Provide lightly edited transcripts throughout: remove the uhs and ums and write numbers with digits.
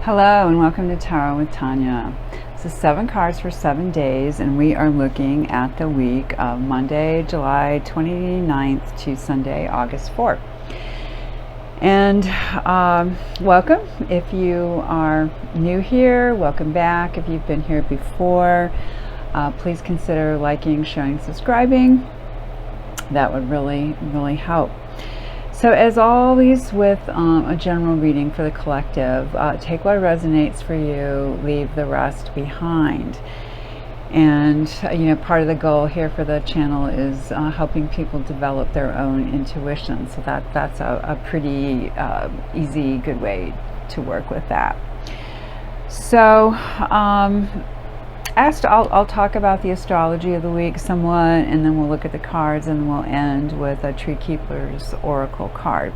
Hello and welcome to Tarot with Tanya. This is 7 cards for 7 days, and we are looking at the week of Monday, July 29th to Sunday, August 4th. And welcome. If you are new here, welcome back. If you've been here before, please consider liking, sharing, subscribing. That would really help. So as always with a general reading for the collective, take what resonates for you, leave the rest behind. And part of the goal here for the channel is helping people develop their own intuition. So that's a pretty easy, good way to work with that. So I'll talk about the astrology of the week somewhat, and then we'll look at the cards, and we'll end with a Tree Keeper's Oracle card.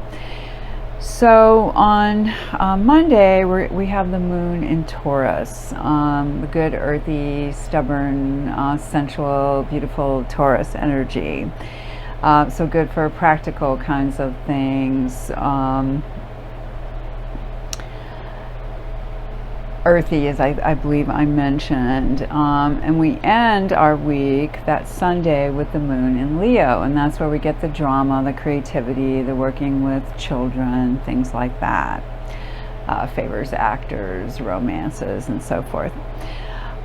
So on Monday, we have the moon in Taurus, the good, earthy, stubborn, sensual, beautiful Taurus energy. So good for practical kinds of things. Earthy, as I believe I mentioned, and we end our week that Sunday with the moon in Leo, and that's where we get the drama, the creativity, the working with children, things like that. Favors actors, romances, and so forth.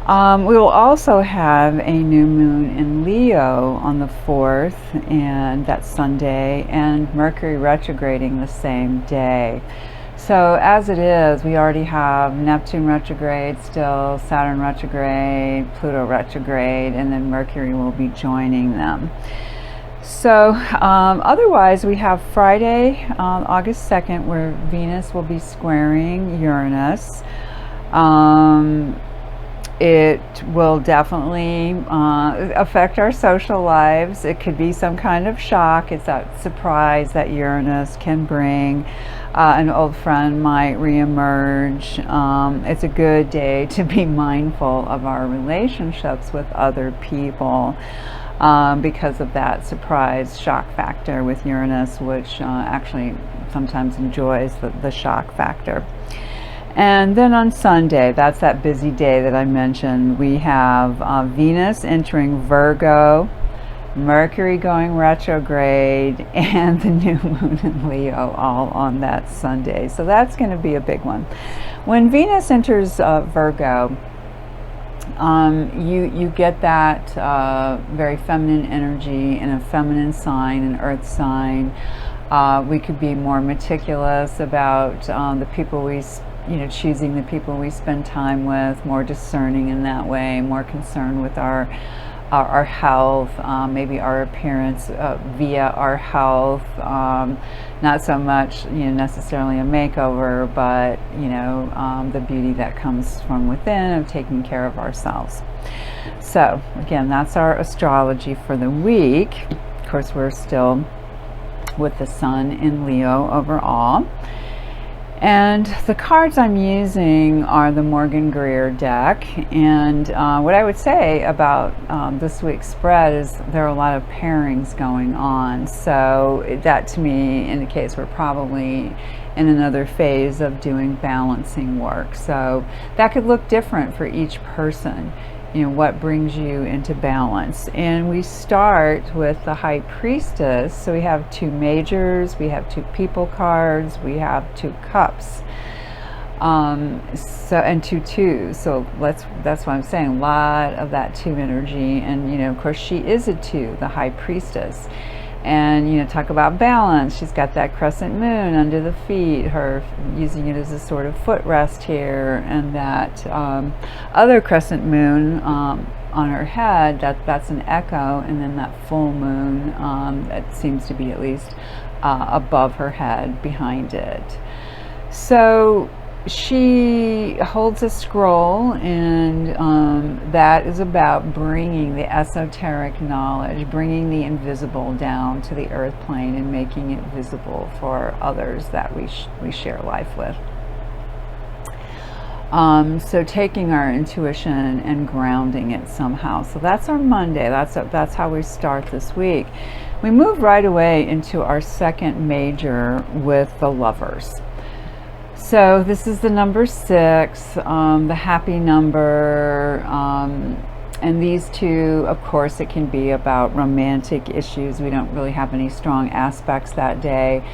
We will also have a new moon in Leo on the 4th, and that's Sunday, and Mercury retrograding the same day. So as it is, we already have Neptune retrograde still, Saturn retrograde, Pluto retrograde, and then Mercury will be joining them. So otherwise, we have Friday, August 2nd, where Venus will be squaring Uranus. It will definitely affect our social lives. It could be some kind of shock. It's that surprise that Uranus can bring. An old friend might reemerge. It's a good day to be mindful of our relationships with other people because of that surprise shock factor with Uranus, which actually sometimes enjoys the shock factor. And then on Sunday, that's that busy day that I mentioned, we have Venus entering Virgo, Mercury going retrograde, and the new moon in Leo, all on that Sunday. So that's going to be a big one. When Venus enters Virgo, you get that very feminine energy in a feminine sign, an earth sign. We could be more meticulous about the people we choosing the people we spend time with, more discerning in that way, more concerned with our health, maybe our appearance via our health, not so much necessarily a makeover, but the beauty that comes from within, of taking care of ourselves. So again, that's our astrology for the week. Of course, we're still with the sun in Leo overall. And the cards I'm using are the Morgan Greer deck, and what I would say about this week's spread is there are a lot of pairings going on, so that to me indicates we're probably in another phase of doing balancing work. So that could look different for each person, what brings you into balance. And we start with the High Priestess. So we have 2 majors, we have 2 people cards, we have 2 cups, and 2 twos. So that's what I'm saying, a lot of that 2 energy. And of course she is a 2, the High Priestess. And talk about balance, she's got that crescent moon under the feet, her using it as a sort of footrest here, and that other crescent moon on her head, that's an echo, and then that full moon that seems to be at least above her head, behind it. So she holds a scroll, and that is about bringing the esoteric knowledge, bringing the invisible down to the earth plane and making it visible for others that we share life with. So taking our intuition and grounding it somehow. So that's our Monday. That's how we start this week. We move right away into our second major with the Lovers. So this is the number 6, the happy number, and these two, of course, it can be about romantic issues. We don't really have any strong aspects that day,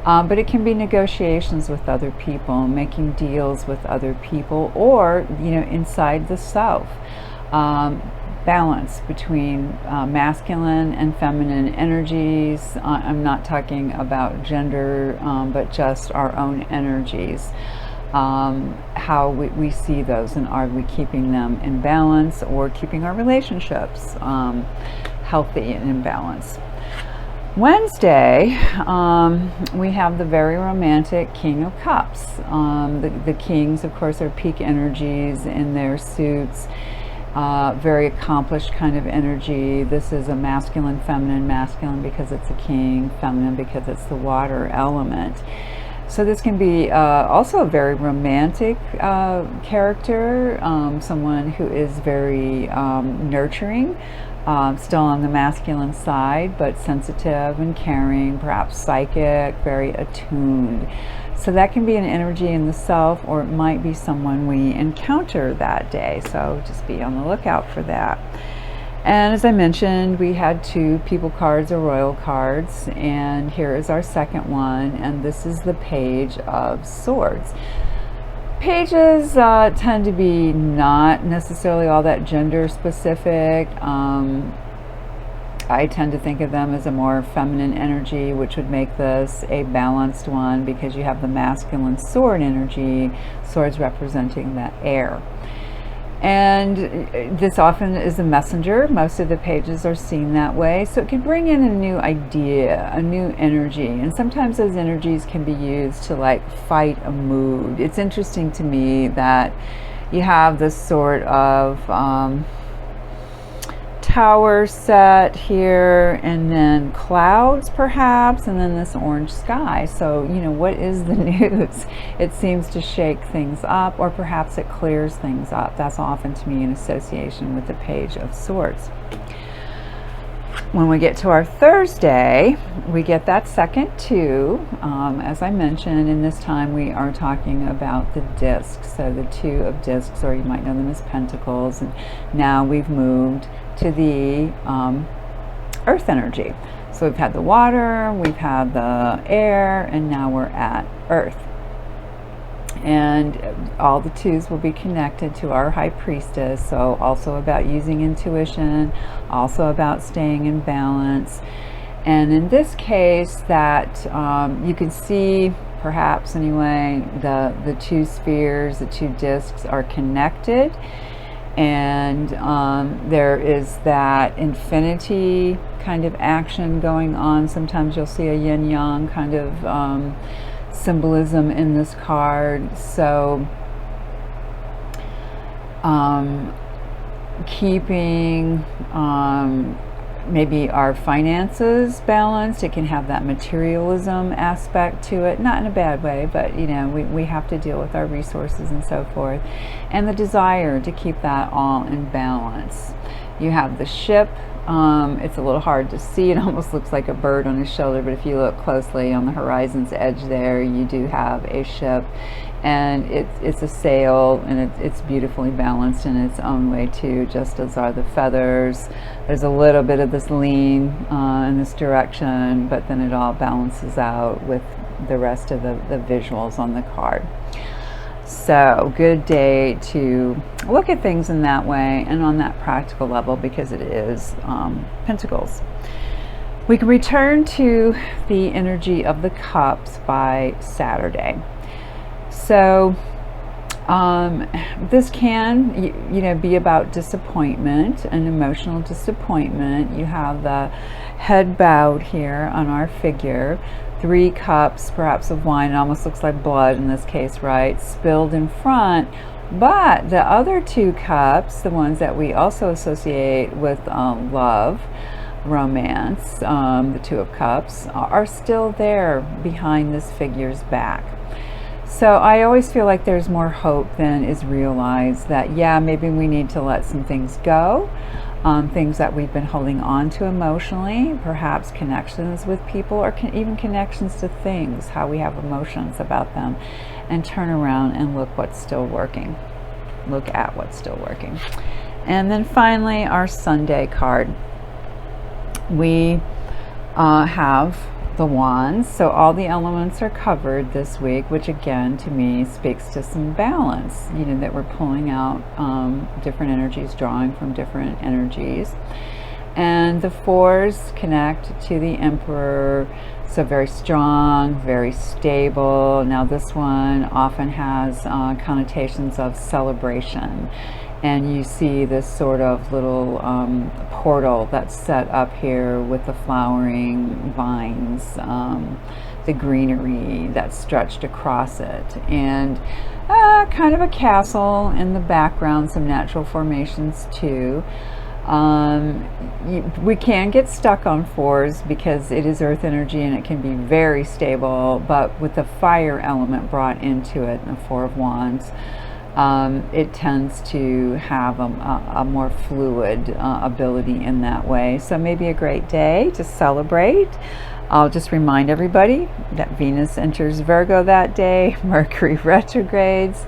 but it can be negotiations with other people, making deals with other people, or, you know, inside the self. Balance between masculine and feminine energies. I'm not talking about gender, but just our own energies. How we see those, and are we keeping them in balance, or keeping our relationships healthy and in balance. Wednesday, we have the very romantic King of Cups. The kings, of course, are peak energies in their suits. Very accomplished kind of energy. This is a masculine, feminine, masculine because it's a king, feminine because it's the water element. So this can be also a very romantic character, someone who is very nurturing, still on the masculine side, but sensitive and caring, perhaps psychic, very attuned. So that can be an energy in the self, or it might be someone we encounter that day. So just be on the lookout for that. And as I mentioned, we had 2 people cards or royal cards, and here is our second one, and this is the Page of Swords. Pages tend to be not necessarily all that gender specific. I tend to think of them as a more feminine energy, which would make this a balanced one, because you have the masculine sword energy, swords representing the air. And this often is a messenger. Most of the pages are seen that way. So it can bring in a new idea, a new energy. And sometimes those energies can be used to like fight a mood. It's interesting to me that you have this sort of tower set here, and then clouds perhaps, and then this orange sky. So, you know, what is the news? It seems to shake things up, or perhaps it clears things up. That's often to me in association with the Page of Swords. When we get to our Thursday, we get that second 2, as I mentioned, and this time we are talking about the discs. So the 2 of discs, or you might know them as pentacles, and now we've moved to the earth energy. So we've had the water, we've had the air, and now we're at earth. And all the 2s will be connected to our High Priestess, so also about using intuition, also about staying in balance. And in this case, that you can see, perhaps anyway, the 2 spheres, the 2 discs are connected, and there is that infinity kind of action going on. Sometimes you'll see a yin-yang kind of symbolism in this card. So keeping maybe our finances balanced. It can have that materialism aspect to it, not in a bad way, but you know, we have to deal with our resources and so forth, and the desire to keep that all in balance. You have the ship. It's a little hard to see. It almost looks like a bird on his shoulder, but if you look closely on the horizon's edge there, you do have a ship, and it's a sail, and it's beautifully balanced in its own way too, just as are the feathers. There's a little bit of this lean in this direction, but then it all balances out with the rest of the visuals on the card. So good day to look at things in that way and on that practical level, because it is Pentacles. We can return to the energy of the cups by Saturday. So this can, you know, be about disappointment and emotional disappointment. You have the head bowed here on our figure. 3 cups, perhaps of wine. It almost looks like blood in this case, right? Spilled in front. But the other 2 cups, the ones that we also associate with love, romance, the 2 of cups, are still there behind this figure's back. So I always feel like there's more hope than is realized, that yeah, maybe we need to let some things go, things that we've been holding on to emotionally, perhaps connections with people, or even connections to things, how we have emotions about them, and turn around and look what's still working. Look at what's still working. And then finally, our Sunday card. We have the wands, so all the elements are covered this week, which again to me speaks to some balance, you know, that we're pulling out different energies, drawing from different energies. And the 4s connect to the Emperor, so very strong, very stable. Now this one often has connotations of celebration, and you see this sort of little portal that's set up here with the flowering vines, the greenery that's stretched across it, and kind of a castle in the background, some natural formations too. We can get stuck on 4s because it is earth energy and it can be very stable, but with the fire element brought into it, the 4 of Wands, it tends to have a more fluid ability in that way. So maybe a great day to celebrate. I'll just remind everybody that Venus enters Virgo that day, Mercury retrogrades,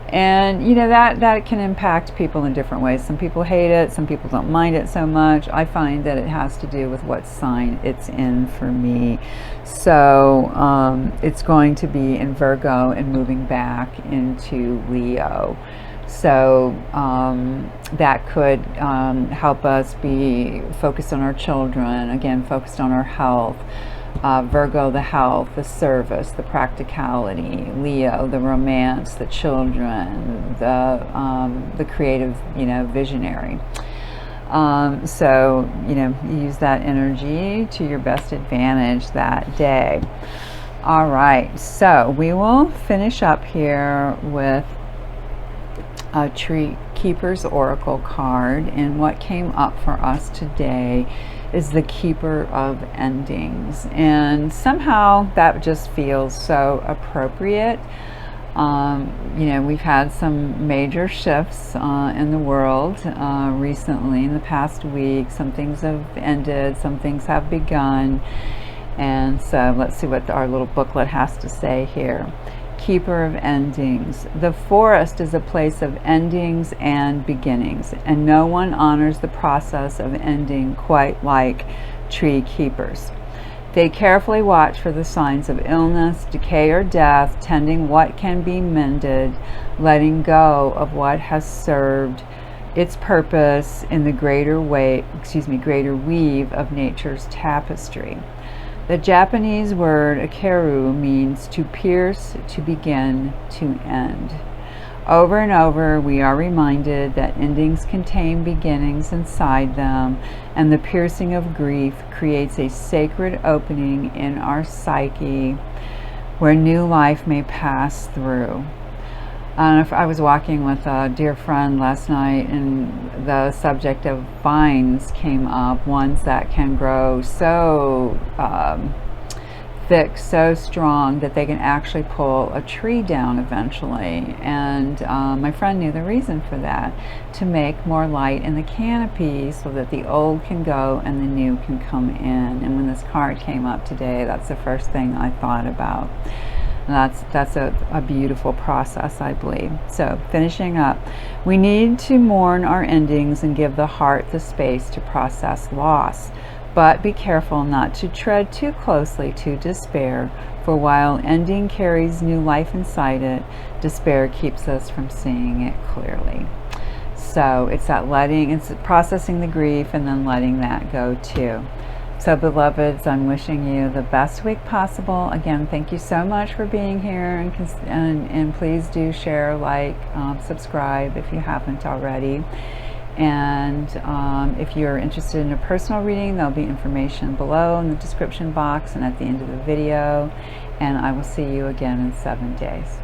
and you know that can impact people in different ways. Some people hate it, some people don't mind it so much. I find that it has to do with what sign it's in for me. So it's going to be in Virgo and moving back into Leo. So that could help us be focused on our children, again focused on our health. Virgo, the health, the service, the practicality. Leo, the romance, the children, the creative, you know, visionary. So, you know, use that energy to your best advantage that day. All right, so we will finish up here with a Tree Keeper's Oracle card, and what came up for us today is the Keeper of Endings, and somehow that just feels so appropriate. You know, we've had some major shifts in the world recently, in the past week. Some things have ended, some things have begun, and so let's see what our little booklet has to say here. Keeper of Endings. The forest is a place of endings and beginnings, and no one honors the process of ending quite like tree keepers. They carefully watch for the signs of illness, decay, or death, tending what can be mended, letting go of what has served its purpose in the greater weave of nature's tapestry. The Japanese word akeru means to pierce, to begin, to end. Over and over, we are reminded that endings contain beginnings inside them, and the piercing of grief creates a sacred opening in our psyche where new life may pass through. I was walking with a dear friend last night, and the subject of vines came up, ones that can grow so thick, so strong that they can actually pull a tree down eventually. And my friend knew the reason for that, to make more light in the canopy so that the old can go and the new can come in. And when this card came up today, that's the first thing I thought about. That's a beautiful process, I believe. So finishing up, we need to mourn our endings and give the heart the space to process loss. But be careful not to tread too closely to despair, for while ending carries new life inside it, despair keeps us from seeing it clearly. So it's that it's processing the grief and then letting that go too. So beloveds, I'm wishing you the best week possible. Again, thank you so much for being here, and please do share, like, subscribe if you haven't already. And if you're interested in a personal reading, there'll be information below in the description box and at the end of the video. And I will see you again in 7 days.